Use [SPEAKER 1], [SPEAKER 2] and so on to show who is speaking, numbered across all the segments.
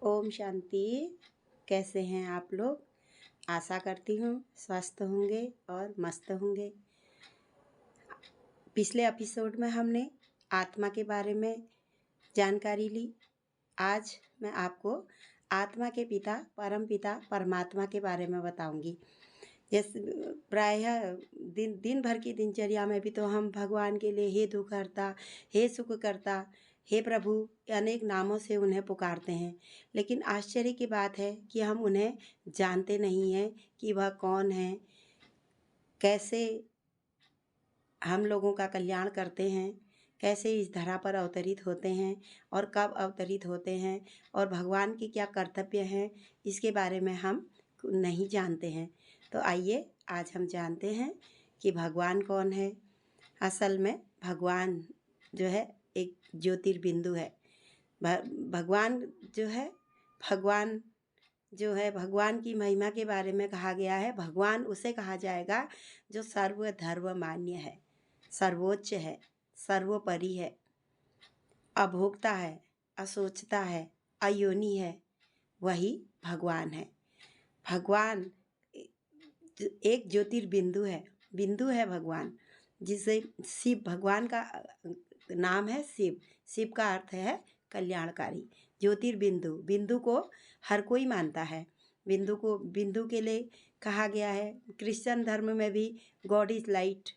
[SPEAKER 1] ओम शांति। कैसे हैं आप लोग? आशा करती हूँ स्वस्थ होंगे और मस्त होंगे। पिछले एपिसोड में हमने आत्मा के बारे में जानकारी ली। आज मैं आपको आत्मा के पिता परम पिता परमात्मा के बारे में बताऊंगी। जैसे प्रायः दिन भर की दिनचर्या में भी तो हम भगवान के लिए हे दुख हरता, हे सुख करता, हे प्रभु अनेक नामों से उन्हें पुकारते हैं। लेकिन आश्चर्य की बात है कि हम उन्हें जानते नहीं हैं कि वह कौन है, कैसे हम लोगों का कल्याण करते हैं, कैसे इस धरा पर अवतरित होते हैं और कब अवतरित होते हैं और भगवान के क्या कर्तव्य हैं, इसके बारे में हम नहीं जानते हैं। तो आइए आज हम जानते हैं कि भगवान कौन है। असल में भगवान जो है एक ज्योतिर्बिंदु है। भगवान जो है भगवान की महिमा के बारे में कहा गया है। भगवान उसे कहा जाएगा जो सर्वधर्म मान्य है, सर्वोच्च है, सर्वोपरि है, अभोक्ता है, असोचता है, अयोनि है, वही भगवान है। भगवान एक ज्योतिर्बिंदु है, बिंदु है भगवान, जिसे शिव, भगवान का नाम है शिव। शिव का अर्थ है कल्याणकारी। ज्योतिर्बिंदु, बिंदु को हर कोई मानता है। बिंदु के लिए कहा गया है। क्रिश्चियन धर्म में भी गॉड इज़ लाइट,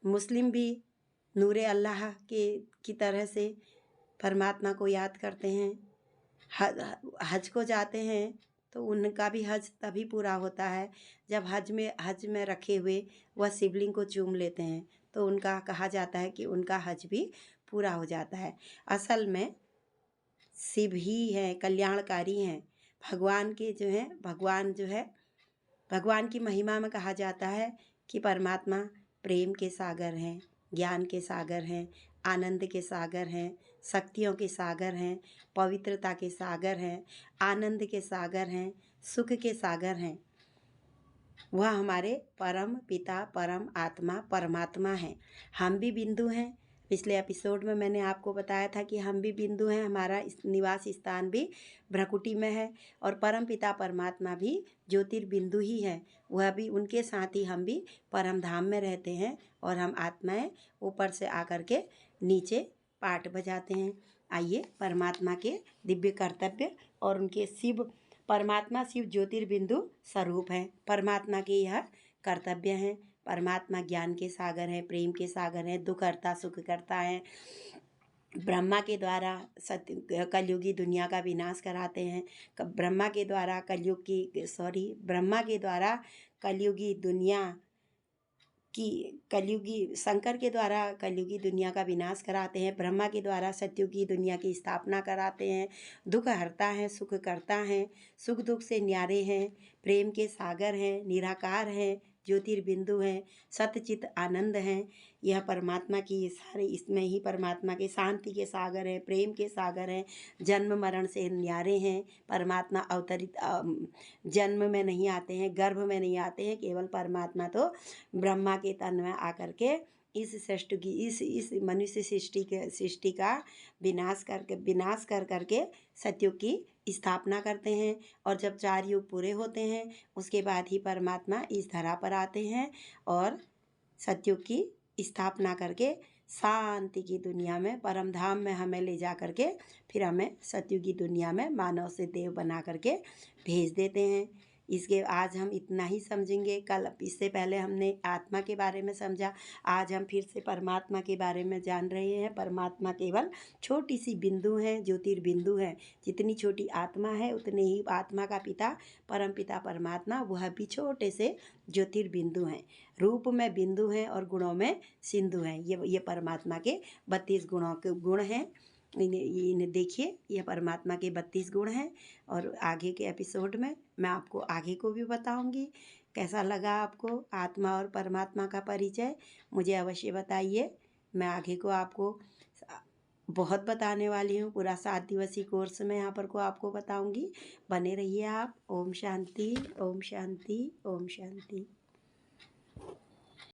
[SPEAKER 1] मुस्लिम भी नूरे अल्लाह की तरह से परमात्मा को याद करते हैं। हज को जाते हैं तो उनका भी हज तभी पूरा होता है जब हज में रखे हुए वह शिवलिंग को चूम लेते हैं, तो उनका कहा जाता है कि उनका हज भी पूरा हो जाता है। असल में शिव ही है, कल्याणकारी हैं। भगवान की महिमा में कहा जाता है कि परमात्मा प्रेम के सागर हैं, ज्ञान के सागर हैं, आनंद के सागर हैं, शक्तियों के सागर हैं, पवित्रता के सागर हैं, आनंद के सागर हैं, सुख के सागर हैं। वह हमारे परम पिता परम आत्मा परमात्मा हैं। हम भी बिंदु हैं। पिछले एपिसोड में मैंने आपको बताया था कि हम भी बिंदु हैं। हमारा निवास स्थान भी भ्रकुटी में है और परम पिता परमात्मा भी ज्योतिर्बिंदु ही है। वह भी, उनके साथ ही हम भी परम धाम में रहते हैं और हम आत्माएं ऊपर से आकर के नीचे पाठ बजाते हैं। आइए परमात्मा के दिव्य कर्तव्य और उनके परमात्मा शिव ज्योतिर्बिंदु स्वरूप हैं। परमात्मा के यह कर्तव्य हैं। परमात्मा ज्ञान के सागर हैं, प्रेम के सागर हैं, दुख हरता सुख करता है। ब्रह्मा के द्वारा कलयुगी दुनिया का विनाश कराते हैं। ब्रह्मा के द्वारा शंकर के द्वारा कलयुगी दुनिया का विनाश कराते हैं। ब्रह्मा के द्वारा सत्युगी दुनिया की स्थापना कराते हैं। दुख हरता है, सुख करता है, सुख दुख से न्यारे हैं, प्रेम के सागर हैं, निराकार हैं, ज्योतिर्बिंदु हैं, सतचित आनंद हैं। यह परमात्मा की इसमें ही परमात्मा के शांति के सागर हैं, प्रेम के सागर हैं, जन्म मरण से न्यारे हैं। परमात्मा अवतरित जन्म में नहीं आते हैं, गर्भ में नहीं आते हैं। केवल परमात्मा तो ब्रह्मा के तन में आकर के इस मनुष्य सृष्टि का विनाश कर करके सत्युग की स्थापना करते हैं। और जब 4 युग पूरे होते हैं उसके बाद ही परमात्मा इस धरा पर आते हैं और सत्युग की स्थापना करके शांति की दुनिया में, परम धाम में हमें ले जा करके फिर हमें सत्युगी दुनिया में मानव से देव बना करके भेज देते हैं। इसके आज हम इतना ही समझेंगे। इससे पहले हमने आत्मा के बारे में समझा, आज हम फिर से परमात्मा के बारे में जान रहे हैं। परमात्मा केवल छोटी सी बिंदु है, ज्योतिर्बिंदु है। जितनी छोटी आत्मा है उतने ही आत्मा का पिता परम पिता परमात्मा, वह भी छोटे से ज्योतिर्बिंदु हैं। रूप में बिंदु हैं और गुणों में सिंधु हैं। ये परमात्मा के 32 गुण हैं। इन्हें देखिए, यह परमात्मा के 32 गुण हैं और आगे के एपिसोड में मैं आपको आगे को भी बताऊंगी। कैसा लगा आपको आत्मा और परमात्मा का परिचय, मुझे अवश्य बताइए। मैं आगे को आपको बहुत बताने वाली हूँ। पूरा 7 दिवसीय कोर्स में यहाँ पर को आपको बताऊंगी। बने रहिए आप। ओम शांति, ओम शांति, ओम शांति।